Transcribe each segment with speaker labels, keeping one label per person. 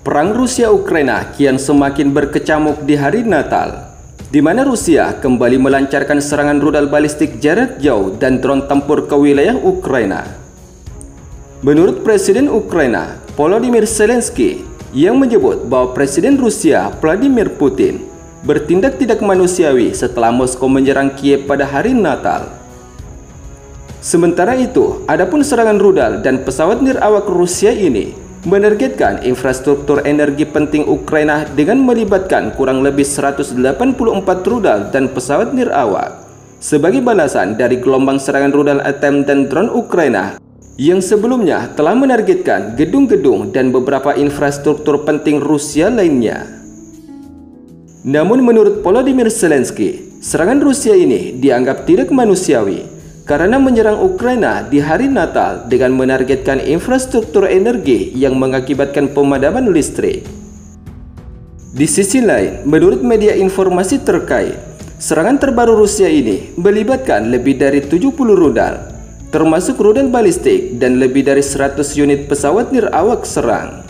Speaker 1: Perang Rusia-Ukraina kian semakin berkecamuk di hari Natal, di mana Rusia kembali melancarkan serangan rudal balistik jarak jauh dan drone tempur ke wilayah Ukraina. Menurut Presiden Ukraina, Volodymyr Zelensky, yang menyebut bahwa Presiden Rusia, Vladimir Putin, bertindak tidak manusiawi setelah Moskow menyerang Kiev pada hari Natal. Sementara itu, adapun serangan rudal dan pesawat nirawak Rusia ini menargetkan infrastruktur energi penting Ukraina dengan melibatkan kurang lebih 184 rudal dan pesawat nirawak sebagai balasan dari gelombang serangan rudal ATACMS dan drone Ukraina yang sebelumnya telah menargetkan gedung-gedung dan beberapa infrastruktur penting Rusia lainnya. Namun menurut Volodymyr Zelensky, serangan Rusia ini dianggap tidak manusiawi karena menyerang Ukraina di hari Natal dengan menargetkan infrastruktur energi yang mengakibatkan pemadaman listrik. Di sisi lain, menurut media informasi terkait, serangan terbaru Rusia ini melibatkan lebih dari 70 rudal, termasuk rudal balistik dan lebih dari 100 unit pesawat nirawak serang.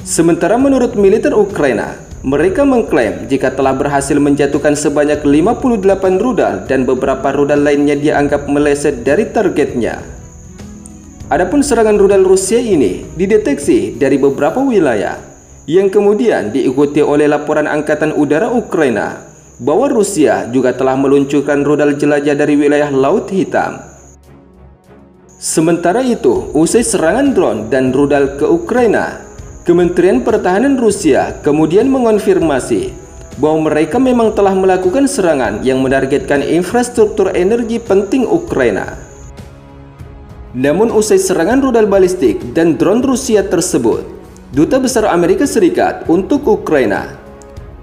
Speaker 1: Sementara menurut militer Ukraina, mereka mengklaim jika telah berhasil menjatuhkan sebanyak 58 rudal dan beberapa rudal lainnya dianggap meleset dari targetnya. Adapun serangan rudal Rusia ini dideteksi dari beberapa wilayah yang kemudian diikuti oleh laporan Angkatan Udara Ukraina bahwa Rusia juga telah meluncurkan rudal jelajah dari wilayah Laut Hitam. Sementara itu, usai serangan drone dan rudal ke Ukraina, Kementerian Pertahanan Rusia kemudian mengonfirmasi bahwa mereka memang telah melakukan serangan yang menargetkan infrastruktur energi penting Ukraina. Namun usai serangan rudal balistik dan drone Rusia tersebut, Duta Besar Amerika Serikat untuk Ukraina,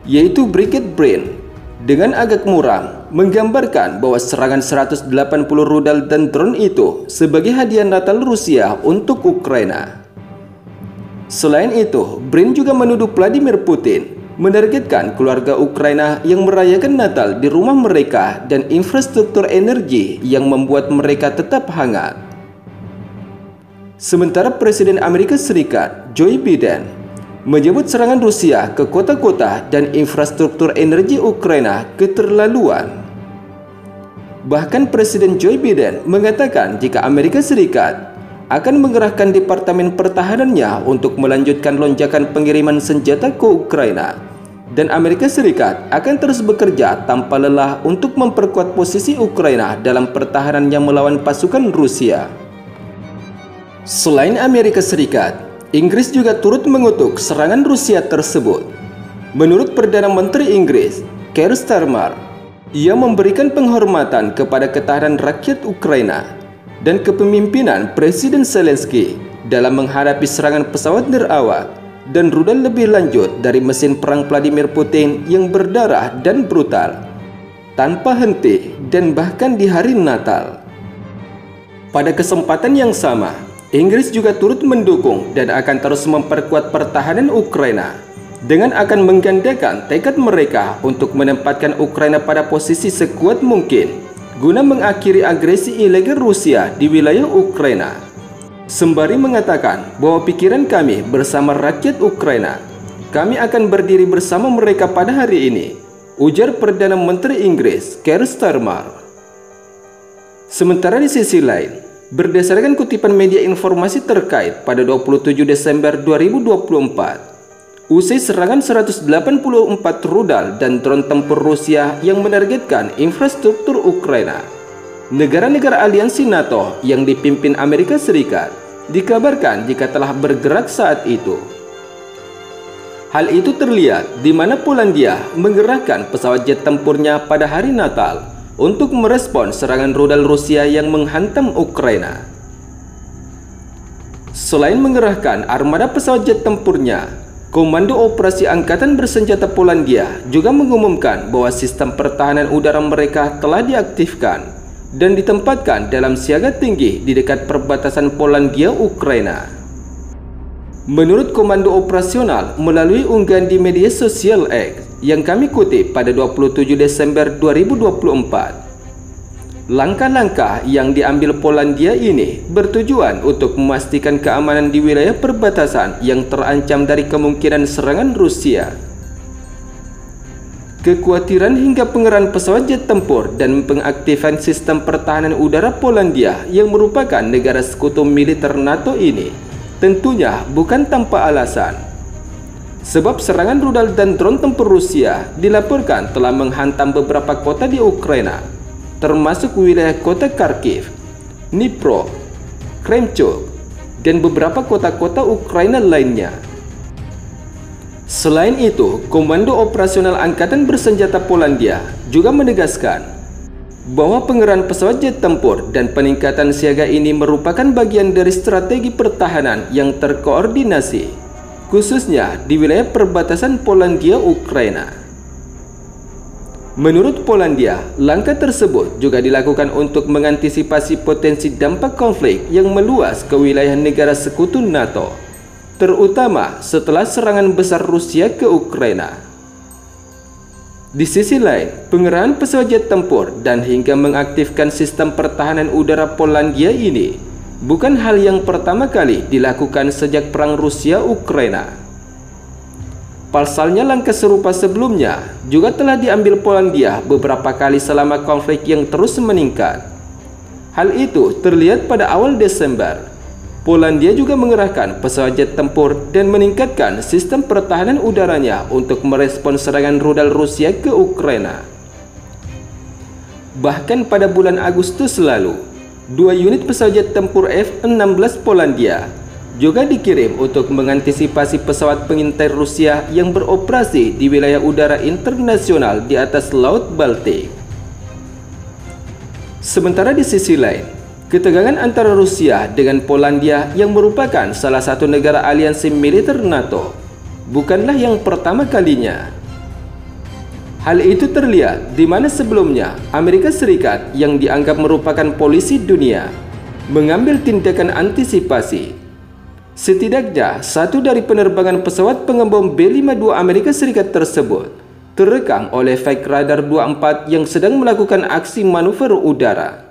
Speaker 1: yaitu Brigade Brin, dengan agak muram menggambarkan bahwa serangan 180 rudal dan drone itu sebagai hadiah Natal Rusia untuk Ukraina. Selain itu, Brin juga menuduh Vladimir Putin menargetkan keluarga Ukraina yang merayakan Natal di rumah mereka dan infrastruktur energi yang membuat mereka tetap hangat. Sementara Presiden Amerika Serikat, Joe Biden, menyebut serangan Rusia ke kota-kota dan infrastruktur energi Ukraina keterlaluan. Bahkan Presiden Joe Biden mengatakan jika Amerika Serikat akan mengerahkan Departemen Pertahanannya untuk melanjutkan lonjakan pengiriman senjata ke Ukraina, dan Amerika Serikat akan terus bekerja tanpa lelah untuk memperkuat posisi Ukraina dalam pertahanannya melawan pasukan Rusia. Selain Amerika Serikat, Inggris juga turut mengutuk serangan Rusia tersebut. Menurut Perdana Menteri Inggris, Keir Starmer, ia memberikan penghormatan kepada ketahanan rakyat Ukraina dan kepemimpinan Presiden Zelensky dalam menghadapi serangan pesawat nirawak dan rudal lebih lanjut dari mesin perang Vladimir Putin yang berdarah dan brutal, tanpa henti dan bahkan di hari Natal. Pada kesempatan yang sama, Inggris juga turut mendukung dan akan terus memperkuat pertahanan Ukraina dengan akan menggandakan tekad mereka untuk menempatkan Ukraina pada posisi sekuat mungkin guna mengakhiri agresi ilegal Rusia di wilayah Ukraina. Sembari mengatakan bahwa pikiran kami bersama rakyat Ukraina, kami akan berdiri bersama mereka pada hari ini, ujar Perdana Menteri Inggris Keir Starmer. Sementara di sisi lain, berdasarkan kutipan media informasi terkait pada 27 Desember 2024, usai serangan 184 rudal dan drone tempur Rusia yang menargetkan infrastruktur Ukraina, negara-negara aliansi NATO yang dipimpin Amerika Serikat dikabarkan jika telah bergerak saat itu. Hal itu terlihat di mana Polandia mengerahkan pesawat jet tempurnya pada hari Natal untuk merespon serangan rudal Rusia yang menghantam Ukraina. Selain mengerahkan armada pesawat jet tempurnya, Komando Operasi Angkatan Bersenjata Polandia juga mengumumkan bahwa sistem pertahanan udara mereka telah diaktifkan dan ditempatkan dalam siaga tinggi di dekat perbatasan Polandia-Ukraina. Menurut Komando Operasional melalui unggahan di media sosial X yang kami kutip pada 27 Desember 2024, Langkah-langkah yang diambil Polandia ini bertujuan untuk memastikan keamanan di wilayah perbatasan yang terancam dari kemungkinan serangan Rusia. Kekhawatiran hingga pengerahan pesawat jet tempur dan pengaktifan sistem pertahanan udara Polandia yang merupakan negara sekutu militer NATO ini tentunya bukan tanpa alasan. Sebab serangan rudal dan drone tempur Rusia dilaporkan telah menghantam beberapa kota di Ukraina, termasuk wilayah kota Kharkiv, Dnipro, Kremchuk, dan beberapa kota-kota Ukraina lainnya. Selain itu, Komando Operasional Angkatan Bersenjata Polandia juga menegaskan bahwa pengerahan pesawat jet tempur dan peningkatan siaga ini merupakan bagian dari strategi pertahanan yang terkoordinasi, khususnya di wilayah perbatasan Polandia-Ukraina. Menurut Polandia, langkah tersebut juga dilakukan untuk mengantisipasi potensi dampak konflik yang meluas ke wilayah negara sekutu NATO, terutama setelah serangan besar Rusia ke Ukraina. Di sisi lain, pengerahan pesawat jet tempur dan hingga mengaktifkan sistem pertahanan udara Polandia ini bukan hal yang pertama kali dilakukan sejak perang Rusia-Ukraina. Pasalnya langkah serupa sebelumnya juga telah diambil Polandia beberapa kali selama konflik yang terus meningkat. Hal itu terlihat pada awal Desember. Polandia juga mengerahkan pesawat jet tempur dan meningkatkan sistem pertahanan udaranya untuk merespons serangan rudal Rusia ke Ukraina. Bahkan pada bulan Agustus lalu, 2 unit pesawat jet tempur F-16 Polandia juga dikirim untuk mengantisipasi pesawat pengintai Rusia yang beroperasi di wilayah udara internasional di atas Laut Baltik. Sementara di sisi lain, ketegangan antara Rusia dengan Polandia yang merupakan salah satu negara aliansi militer NATO bukanlah yang pertama kalinya. Hal itu terlihat di mana sebelumnya Amerika Serikat yang dianggap merupakan polisi dunia mengambil tindakan antisipasi. Setidaknya satu dari penerbangan pesawat pengebom B-52 Amerika Serikat tersebut terekam oleh Flight Radar 24 yang sedang melakukan aksi manuver udara.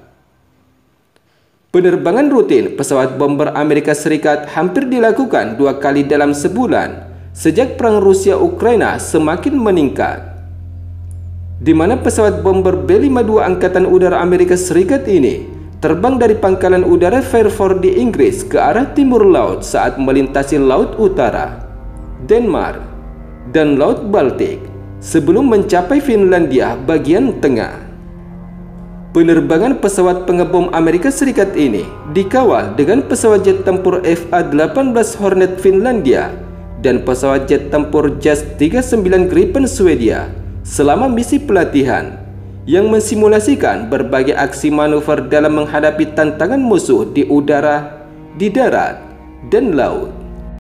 Speaker 1: Penerbangan rutin pesawat bomber Amerika Serikat hampir dilakukan 2 kali dalam sebulan sejak perang Rusia-Ukraina semakin meningkat, di mana pesawat bomber B-52 Angkatan Udara Amerika Serikat ini terbang dari pangkalan udara Fairford di Inggris ke arah timur laut saat melintasi Laut Utara, Denmark, dan Laut Baltik sebelum mencapai Finlandia bagian tengah. Penerbangan pesawat pengebom Amerika Serikat ini dikawal dengan pesawat jet tempur FA-18 Hornet Finlandia dan pesawat jet tempur JAS 39 Gripen Swedia selama misi pelatihan yang mensimulasikan berbagai aksi manuver dalam menghadapi tantangan musuh di udara, di darat, dan laut.